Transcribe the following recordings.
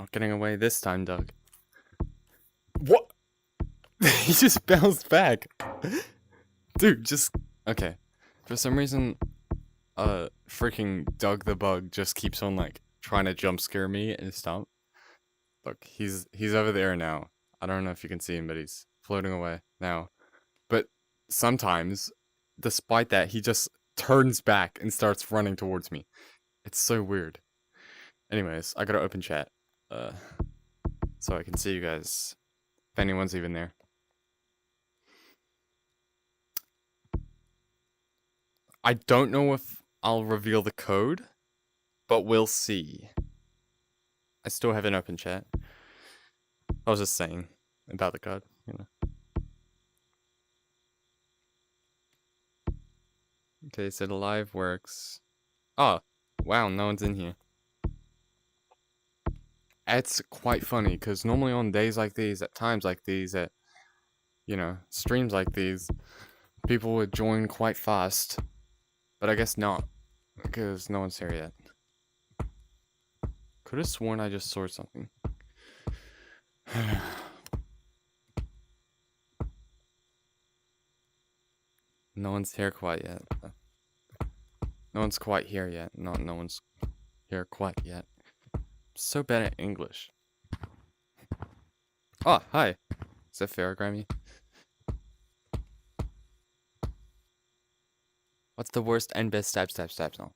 Not getting away this time, Doug. What? He just bounced back. Dude, just... Okay. For some reason, freaking Doug the Bug just keeps on, like, trying to jump scare me and stop. Look, he's over there now. I don't know if you can see him, but he's floating away now. But sometimes, despite that, he just turns back and starts running towards me. It's so weird. Anyways, I gotta open chat. So I can see you guys. If anyone's even there. I don't know if I'll reveal the code, but we'll see. I still haven't opened chat. I was just saying about the code, you know. Okay, so the live works. Oh, wow, no one's in here. It's quite funny, because normally on days like these, at times like these, at, you know, streams like these, people would join quite fast. But I guess not, because no one's here yet. Could have sworn I just saw something. No one's here quite yet. No one's quite here yet. No one's here quite yet. I'm so bad at English. Oh, hi. Is that fair, Grammy? What's the worst and best stab song?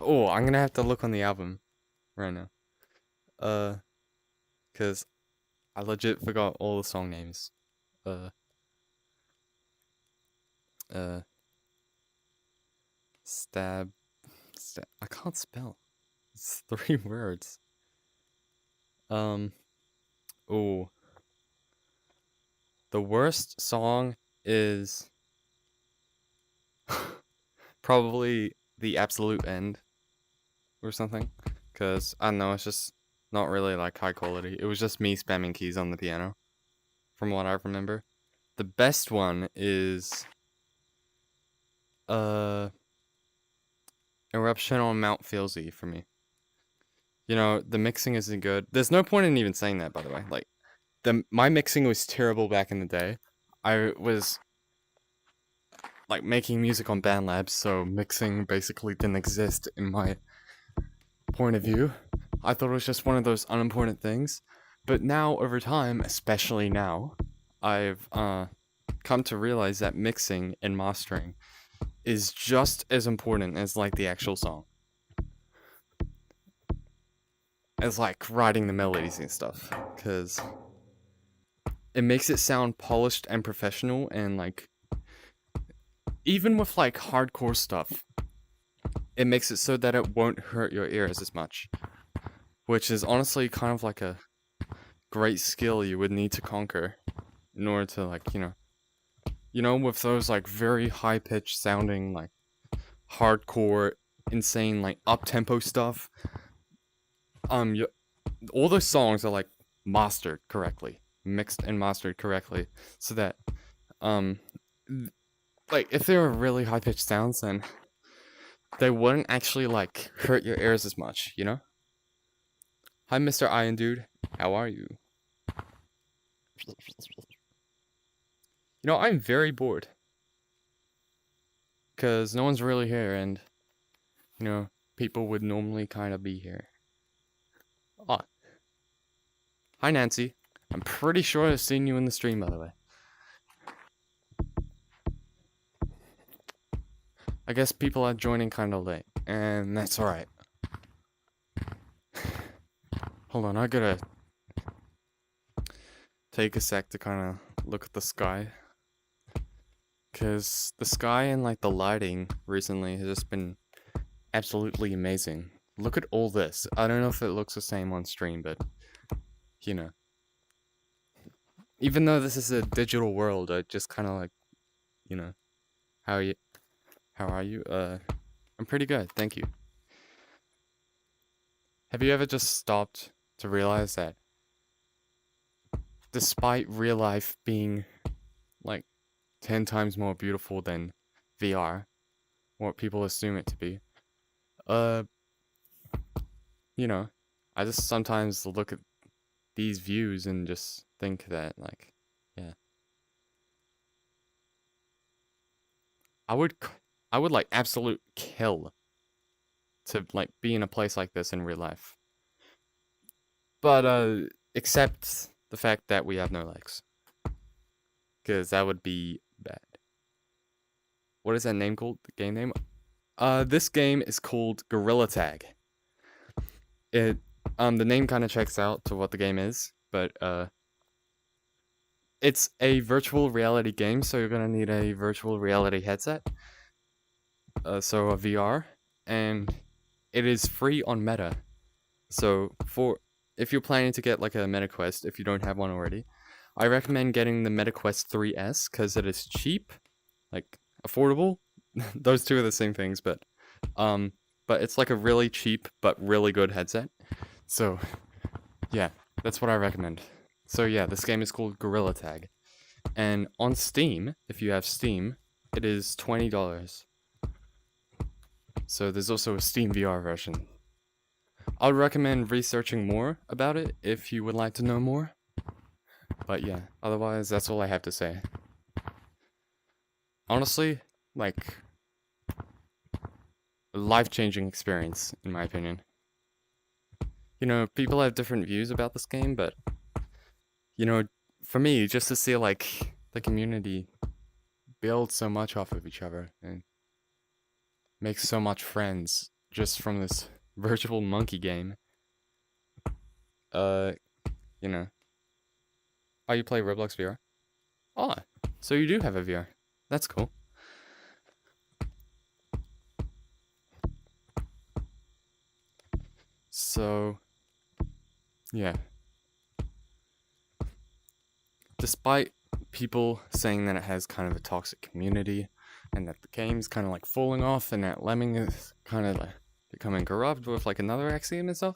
Oh, I'm gonna have to look on the album right now. Cause I legit forgot all the song names. Stab. I can't spell. It's 3 words. Oh. The worst song is probably The Absolute End or something. Cause I don't know, it's just not really like high quality. It was just me spamming keys on the piano, from what I remember. The best one is Eruption on Mount Filsey for me. You know, the mixing isn't good. There's no point in even saying that, by the way. Like, my mixing was terrible back in the day. I was like making music on BandLab, so mixing basically didn't exist in my point of view. I thought it was just one of those unimportant things. But now, over time, especially now, I've come to realize that mixing and mastering is just as important as like the actual song. As like writing the melodies and stuff, because it makes it sound polished and professional, and like even with like hardcore stuff, it makes it so that it won't hurt your ears as much, which is honestly kind of like a great skill you would need to conquer in order to like, you know, with those like very high-pitched sounding like hardcore, insane like up-tempo stuff, all those songs are like mastered correctly, mixed and mastered correctly, so that like if they were really high-pitched sounds, then they wouldn't actually like hurt your ears as much, you know? Hi, Mr. Iron Dude. How are you? You know, I'm very bored. Because no one's really here, and, you know, people would normally kind of be here. Ah. Hi, Nancy. I'm pretty sure I've seen you in the stream, by the way. I guess people are joining kind of late, and that's alright. Hold on, I gotta take a sec to kind of look at the sky. Because the sky and like the lighting recently has just been absolutely amazing. Look at all this. I don't know if it looks the same on stream, but, you know. Even though this is a digital world, I just kind of like, you know, how are you? I'm pretty good, thank you. Have you ever just stopped to realize that despite real life being like 10 times more beautiful than VR, what people assume it to be, you know, I just sometimes look at these views and just think that, like, yeah. I would like absolute kill to like be in a place like this in real life. But except the fact that we have no legs. Cause that would be bad. What is that name called? The game name? This game is called Gorilla Tag. The name kind of checks out to what the game is, but it's a virtual reality game, so you're gonna need a virtual reality headset. So a VR, and it is free on Meta. So if you're planning to get like a Meta Quest, if you don't have one already, I recommend getting the Meta Quest 3S because it is cheap, like affordable. Those two are the same things, but it's like a really cheap but really good headset. So yeah, that's what I recommend. So yeah, this game is called Gorilla Tag, and on Steam, if you have Steam, it is $20. So there's also a Steam VR version. I would recommend researching more about it if you would like to know more. But yeah, otherwise that's all I have to say. Honestly, like, a life-changing experience, in my opinion. You know, people have different views about this game, but, you know, for me, just to see, like, the community build so much off of each other and make so much friends just from this virtual monkey game. You know. Oh, you play Roblox VR? Oh, so you do have a VR. That's cool. So, yeah. Despite people saying that it has kind of a toxic community and that the game's kind of like falling off and that Lemming is kind of like becoming corrupt with like another Axiom and stuff,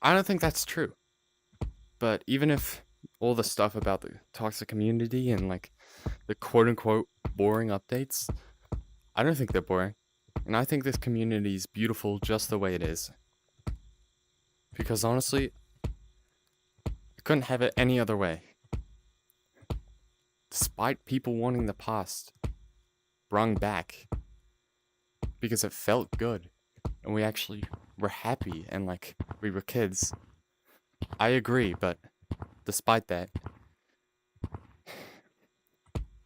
I don't think that's true. But even if all the stuff about the toxic community and like the quote-unquote boring updates, I don't think they're boring. And I think this community is beautiful just the way it is. Because honestly, I couldn't have it any other way. Despite people wanting the past brung back, because it felt good, and we actually were happy, and like, we were kids. I agree, but despite that,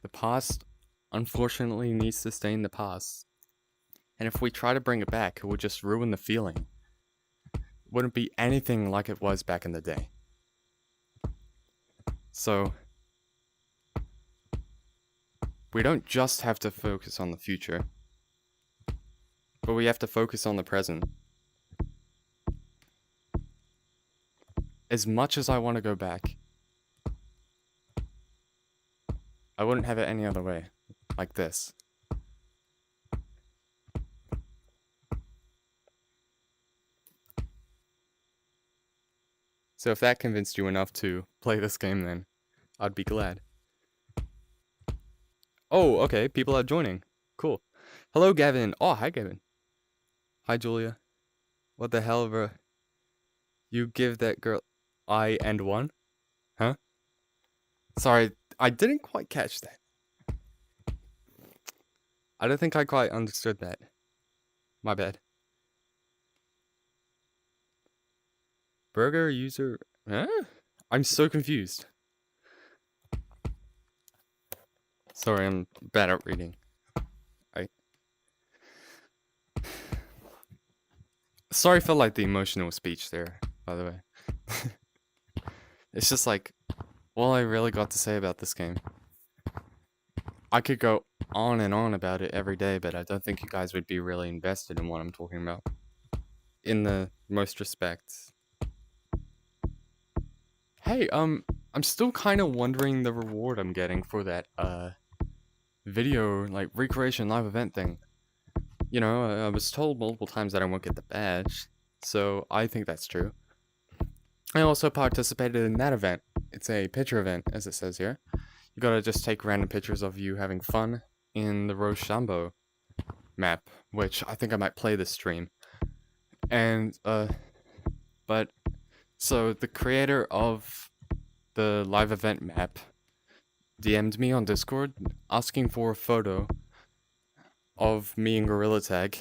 the past unfortunately needs to stay in the past. And if we try to bring it back, it would just ruin the feeling. It wouldn't be anything like it was back in the day. So, we don't just have to focus on the future, but we have to focus on the present. As much as I want to go back, I wouldn't have it any other way, like this. So if that convinced you enough to play this game, then I'd be glad. Oh, okay, people are joining. Cool. Hello, Gavin. Oh, hi, Gavin. Hi, Julia. What the hell, bro? You give that girl I and one? Huh? Sorry, I didn't quite catch that. I don't think I quite understood that. My bad. Burger user... Huh? I'm so confused. Sorry, I'm bad at reading. Sorry for like the emotional speech there, by the way. It's just like, all I really got to say about this game. I could go on and on about it every day, but I don't think you guys would be really invested in what I'm talking about. In the most respects. Hey, I'm still kind of wondering the reward I'm getting for that, video, like, recreation live event thing. You know, I was told multiple times that I won't get the badge, so I think that's true. I also participated in that event. It's a picture event, as it says here. You gotta just take random pictures of you having fun in the Rochambeau map, which I think I might play this stream. And, but So the creator of the live event map DM'd me on Discord asking for a photo of me and Gorilla Tag.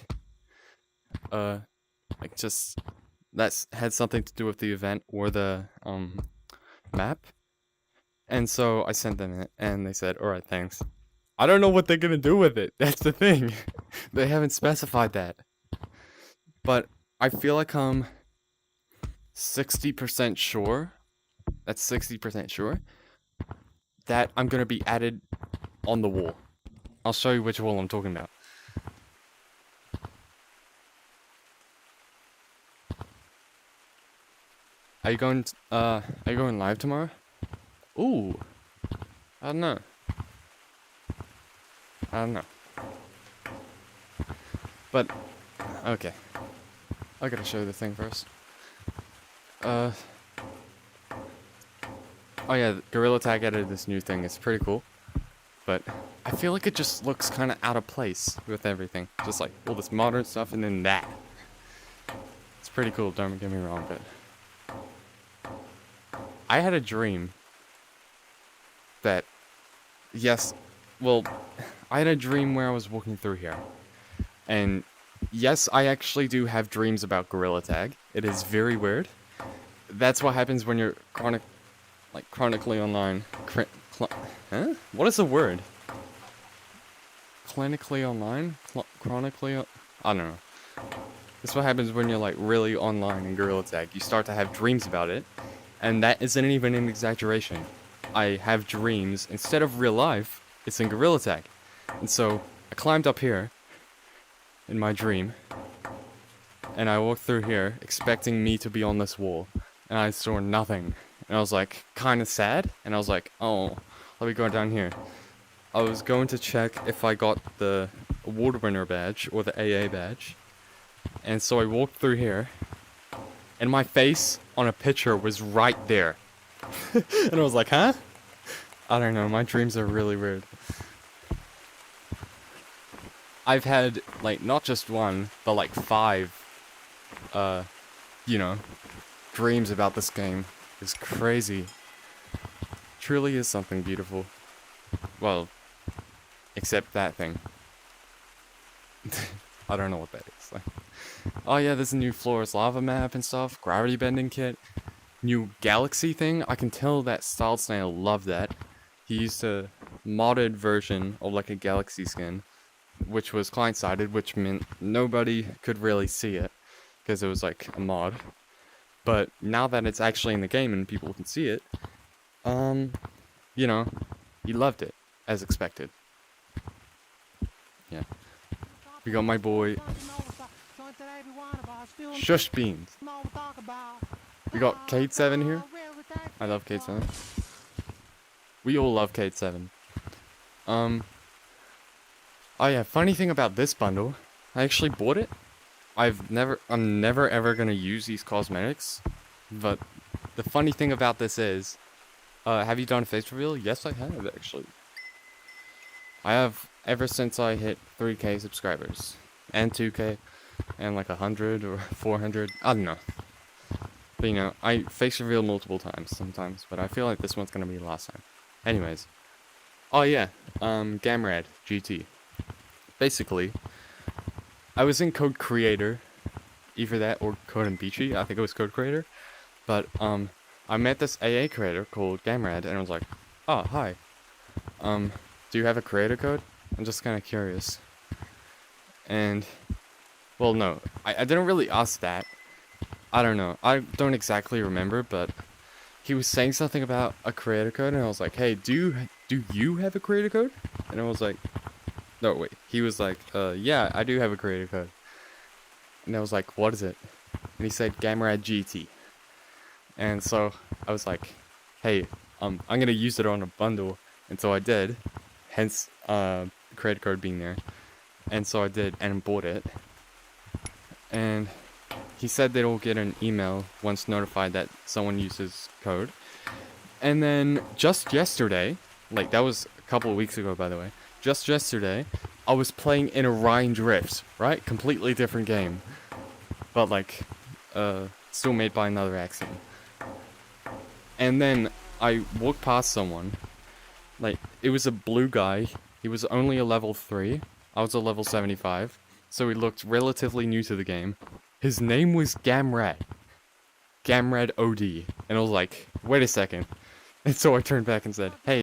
Like just that's had something to do with the event or the map. And so I sent them it and they said, "Alright, thanks." I don't know what they're gonna do with it. That's the thing. They haven't specified that. But I feel like I'm 60% sure. That's 60% sure that I'm gonna be added on the wall. I'll show you which wall I'm talking about. Are you going live tomorrow? Ooh. I don't know. But okay. I gotta show you the thing first. Oh yeah, Gorilla Tag added this new thing. It's pretty cool. But I feel like it just looks kind of out of place with everything. Just like all this modern stuff and then that. It's pretty cool, don't get me wrong, but I had a dream that, yes, well, I had a dream where I was walking through here. And yes, I actually do have dreams about Gorilla Tag. It is very weird. That's what happens when you're chronically online. Huh? What is the word? Clinically online? Chronically? I don't know. That's what happens when you're like really online in Gorilla Tag. You start to have dreams about it. And that isn't even an exaggeration. I have dreams. Instead of real life, it's in Gorilla Tag. And so I climbed up here in my dream. And I walked through here expecting me to be on this wall. And I saw nothing. And I was like, kind of sad. And I was like, oh, let me go down here. I was going to check if I got the award winner badge or the AA badge. And so I walked through here. And my face on a picture was right there. And I was like, huh? I don't know, my dreams are really weird. I've had, like, not just one, but like 5, dreams about this game. It's crazy. Truly is something beautiful. Well, except that thing. I don't know what that is. Like, oh yeah, there's a new Flora's Lava map and stuff. Gravity bending kit. New galaxy thing. I can tell that Style Snail loved that. He used a modded version of like a galaxy skin, which was client-sided, which meant nobody could really see it because it was like a mod. But now that it's actually in the game and people can see it, he loved it as expected. Yeah. We got my boy Shush Beans. We got Kate 7 here. I love Kate 7. We all love Kate 7. Oh yeah, funny thing about this bundle, I actually bought it. I'm never ever gonna use these cosmetics, but the funny thing about this is, have you done a face reveal? Yes, I have actually. I have ever since I hit 3K subscribers and 2K and like 100 or 400. I don't know. But I face reveal multiple times sometimes, but I feel like this one's gonna be the last time. Anyways, oh yeah, Gamrad GT. Basically, I was in Code Creator, either that or Code and Beachy. I think it was Code Creator, but I met this AA creator called Gamrad, and I was like, oh hi, do you have a creator code? I'm just kind of curious. And well, no, I didn't really ask that. I don't know. I don't exactly remember, but he was saying something about a creator code, and I was like, hey, do you have a creator code? And I was like, no, wait. He was like, yeah, I do have a creator code. And I was like, what is it? And he said, Gamrad GT. And so I was like, hey, I'm gonna use it on a bundle. And so I did. Hence, creator code being there. And so I did, and bought it. And he said that he'll get an email once notified that someone uses code. And then just yesterday, like that was a couple of weeks ago by the way, just yesterday, I was playing in Orion Drift, right? Completely different game. But like, still made by another accent. And then I walked past someone. Like, it was a blue guy. He was only a level 3. I was a level 75. So he looked relatively new to the game. His name was Gamrad. Gamrad OD. And I was like, wait a second. And so I turned back and said, hey.